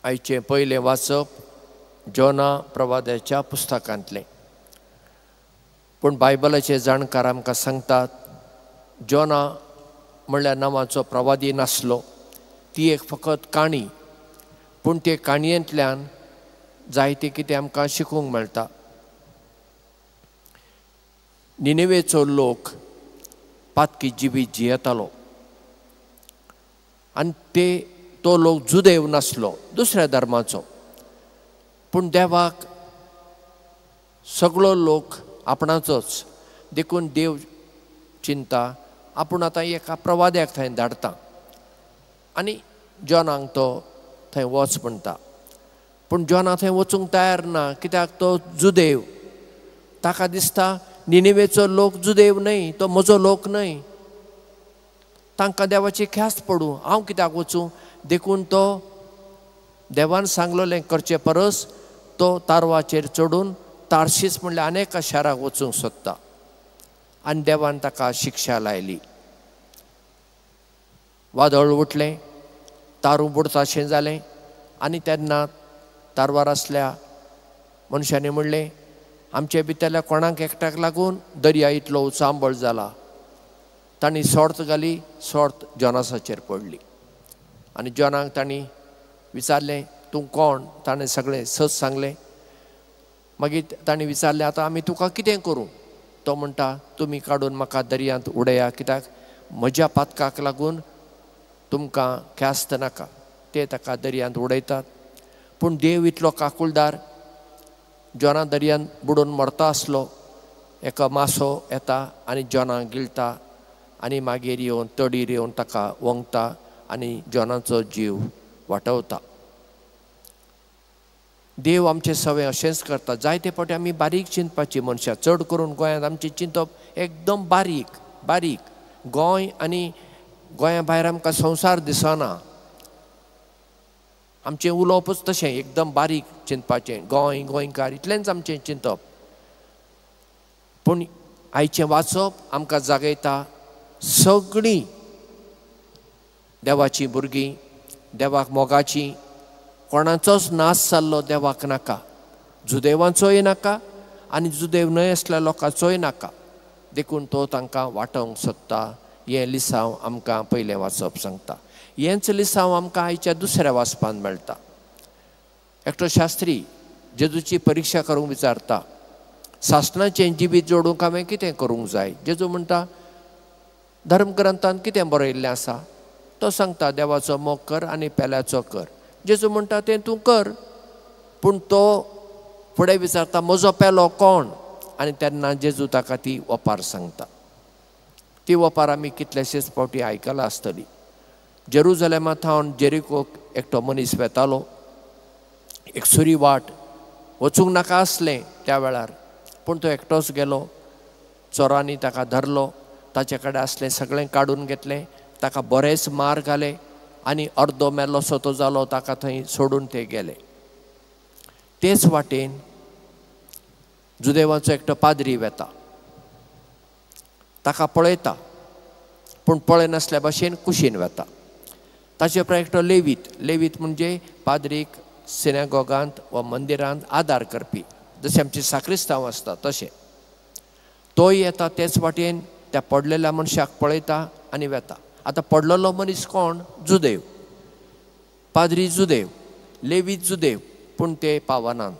आयचे पयले वाचप जोना प्रवाद्याच्या पुस्तकांतलें. पूण बायबलाचे जाणकार आमकां सांगतात जोना म्हणल्यार नांवाचो प्रवादी नासलो. ती एक फकत काणी, पूण ते काणयेंतल्यान जायते कितें आमकां शिकूंक मेळटा. निनेवेचो लोक पातकी जिवीत जियेतालो आनी तो लोक जुदेव नासलो, दुसऱ्या धर्माचो. पूण देवाक सगळो लोक आपणाचोच देखून देव चिंता आपूण आतां एका प्रवाद्याक थंय धाडटा आनी जोनाक तो थंय वच म्हणटा. पूण जोना थंय वचूंक तयार ना, कित्याक तो जुदेव. ताका दिसता निनेवेचो लोक जुदेव न्हय, तो म्हजो लोक न्हय, तांकां देवाची ख्यास्त पडूं, हांव कित्याक वचूं. देखून तो देवान सांगलोलें करचे परस तो तारवाचेर चडून तार्शीस म्हणल्यार आनी एका शाराक वचूंक सोदता. आनी देवान ताका शिक्षा लायली. वादळ उठलें, तारू बुडताशें जालें आनी तेन्ना तारवार आसल्या मनशांनी म्हणलें आमचे भितरल्या कोणाक एकट्याक लागून दर्या इतलो उचांबळ जाला. तांणी सोर्त घाली, सोर्त जोनासाचेर पडली. आनी जोनाक तांणी विचारलें तूं कोण? ताणें सगळें सच सांगलें. मागीर तांणी विचारलें आतां आमी तुका कितें करूं? तो म्हणटा तुमी काडून म्हाका दर्यांत उडया, कित्याक म्हज्या पातकाक लागून तुमकां ख्यास्त नाका. ते ताका दर्यांत उडयतात. पूण देव इतलो काकूळदार, जोना दर्यांत बुडून मरता आसलो, एका मासो येता आनी जोनाक गिळटा आनी मागीर येवन तडीर येवन ताका वंगता आनी जोनाचो जीव वाटवता. देव आमचे सवय अशेंच करता. जायते फावटी आमी बारीक चिंतपाची मनशां, चड करून गोंयांत आमची चिंतप एकदम बारीक बारीक. गोंय आनी गोंया भायर आमकां संवसार दिसना. आमचें उलोवपूच तशें एकदम बारीक चिंतपाचें. गोंय गोंयकार इतलेंच आमचें चिंतप. पूण आयचें वाचप आमकां जागयता सगळीं देवाचीं भुरगीं, देवाक मोगाचीं. कोणाचोच नाश जाल्लो देवाक नाका, जुदेवांचोय नाका आनी जुदेव न्हय आसल्या लोकांचोय नाका. देखून तो तांकां वाटोवंक सोदता. हें लिसांव आमकां पयलें वाचप सांगता. हेंच लिसांव आमकां आयच्या दुसऱ्या वाचपांत मेळटा. एकटो शास्त्री जेजूची परिक्षा करूंक विचारता सासणाचें जिवीत जोडूंक हांवें कितें करूंक जाय? जेजू म्हणटा धर्मग्रंथांत कितें बरयल्लें आसा? तो सांगता देवाचो मोग कर आनी पेल्याचो कर. जेजू म्हणटा तें तूं कर. पूण तो फुडें विचारता म्हजो पेलो कोण? आनी तेन्ना जेजू ताका ती वपार सांगता. ती वपार आमी कितलेशेच फावटी आयकलां आसतली. जेरुजलेमांत थावन जेरिकोक एकटो मनीस वेतालो. एक सुरी वाट वचूंक नाका आसलें त्या वेळार, पूण तो एकटोच गेलो. चोरांनी ताका धरलो, ताचे कडेन आसलें सगळें काडून घेतलें, ताका बरेच मार घाले आनी अर्दो मेल्लो सोतो जालो, ताका थंय सोडून ते गेले. तेच वाटेन जुदेवाचो एकटो पाद्री वेता. ताका पळयता पूण पळयनासल्या भाशेन कुशीन वेता. ताचे उपरांत एकटो लेवीत म्हणजे पाद्रीक सिनेगॉगांत वा मंदिरांत आदार करपी, जशें आमचे साक्रिस्तांव आसता तशें. तोय येता तेच वाटेन त्या पडलेल्या मनशाक पळयता आनी वेता. आतां पडलेलो मनीस कोण? जुदेव. पाद्री जुदेव, लेवीत जुदेव, पूण ते पावनात.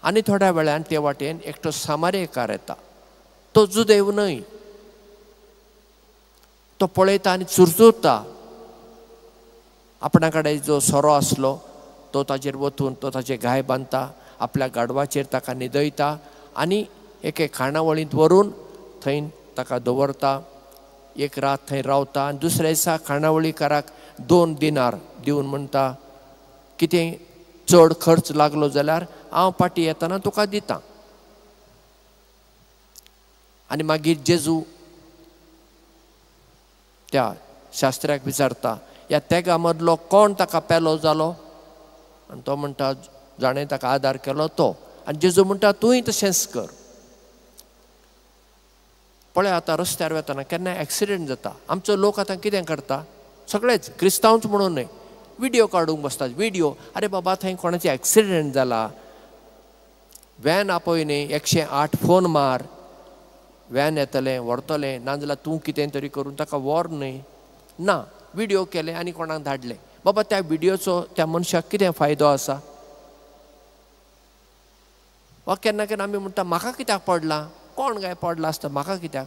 आनी थोड्या वेळान ते वाटेन एकटो सामारेकार येता. तो जुदेव न्हय. तो पळयता आनी चुरचुरता. आपणा कडेन जो सोरो आसलो तो ताचेर वतून तो ताचे घाय बांदता, आपल्या गाडवाचेर ताका न्हिदयता आनी एके खाणावळींत व्हरून थंय ताका दवरता. एक रात थंय रावता आनी दुसऱ्या दिसा खाणावळीकाराक 2 दिनार दिवन म्हणटा कितें चड खर्च लागलो जाल्यार हांव फाटीं येतना तुका दितां. आनी मागीर जेजू त्या शास्त्र्याक विचारता ह्या तेगा मदलो कोण ताका पेलो जालो? आनी तो म्हणटा जाणें ताका आदार केलो तो. आनी जेजू म्हणटा तूंय तशेंच कर. पळय आतां रस्त्यार वेताना केन्ना एक्सिडेंट जाता. आमचो लोक आतां कितें करता? सगळेच क्रिस्तांवच म्हणून न्हय, व्हिडिओ काडूंक बसतात. व्हिडिओ, अरे बाबा थंय कोणाचे एक्सिडेंट जाला, वॅन आपयले 108 फोन मार, वॅन येतलें व्हरतलें, नाजाल्यार तूं कितें तरी करून ताका व्हर न्हय. ना, व्हिडिओ केले आनी कोणाक धाडले. बाबा त्या व्हिडिओचो त्या मनशाक कितें फायदो आसा? वा केन्ना केन्ना आमी म्हणटा म्हाका कित्याक पडला, कोण काय पडला आसता, म्हाका कित्याक?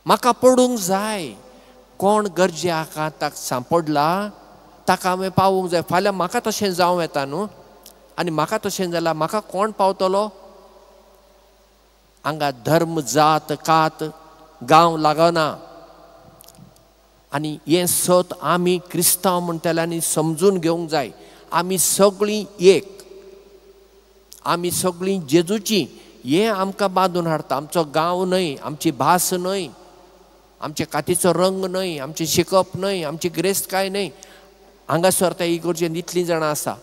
म्हाका पडूंक जाय. कोण गरजेक ताका सांपडला ताका हांवें पावूंक जाय. फाल्यां म्हाका तशें जावं येता न्हू, आनी म्हाका तशें जाल्यार म्हाका कोण पावतलो? हांगा धर्म, जात, कात, गांव लागना. आनी हें सत आमी क्रिस्तांव म्हणटल्यांनी समजून घेवंक जाय. आमी सगळीं एक, आमी सगळीं जेजूची. हें आमकां बांदून हाडटा. आमचो गांव न्हय, आमची भास न्हय, आमचे कातीचो रंग न्हय, आमचें शिकप न्हय, आमची गिरेस्तकाय न्हय. हांगासर त्या इगर्जेंत इतलीं जाणां आसा.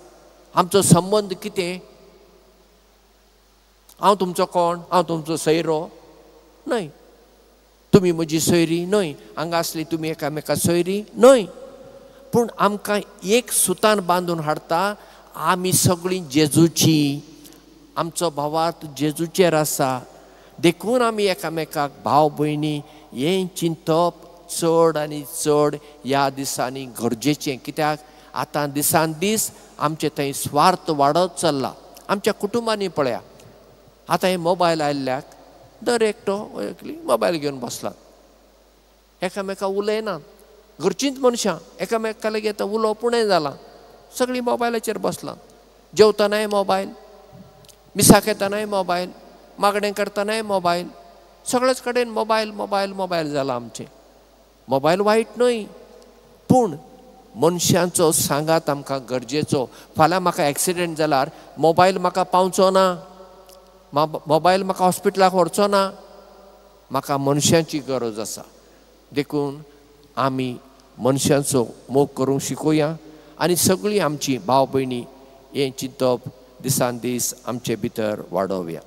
आमचो संबंद कितें? हांव तुमचो कोण? हांव तुमचो सोयरो न्हय. तुमी म्हजी सोयरी न्हय. हांगा आसली तुमी एकामेका सोयरी न्हय. पूण आमकां एक सुतान बांदून हाडटा. आमी सगळीं जेजूची. आमचो भावार्थ जेजूचेर आसा. देखून आमी एकामेकाक भाव भयणी हें चिंतप चड आनी चड ह्या दिसांनी गरजेचें. कित्याक आतां दिसान दीस आमचे थंय स्वार्थ वाडत चल्ला. आमच्या कुटुंबांनी पळया, आतां हे मोबायल आयिल्ल्याक दर एकटो मोबायल घेवन बसला. एकामेका उलयनात. घरचींच मनशां एकामेका लागीं आतां उलोवप उणें जालां. सगळीं मोबायलाचेर बसलां. जेवतनाय मोबायल, मिसाक येतनाय मोबायल, मागणें करतनाय मोबायल. सगळेच कडेन मोबायल मोबायल मोबायल जाला आमचें. मोबायल वायट न्हय, पूण मनशांचो सांगात आमकां गरजेचो. फाल्यां म्हाका एक्सिडेंट जाल्यार मोबायल म्हाका पावचो ना, मोबायल म्हाका हॉस्पिटलाक व्हरचो ना. म्हाका मनशांची गरज आसा. देखून आमी मनशांचो मोग करूंक शिकोया आनी सगळीं आमची भाव भयणी हें चिंतप दिसान दीस आमचे भितर वाडोवया.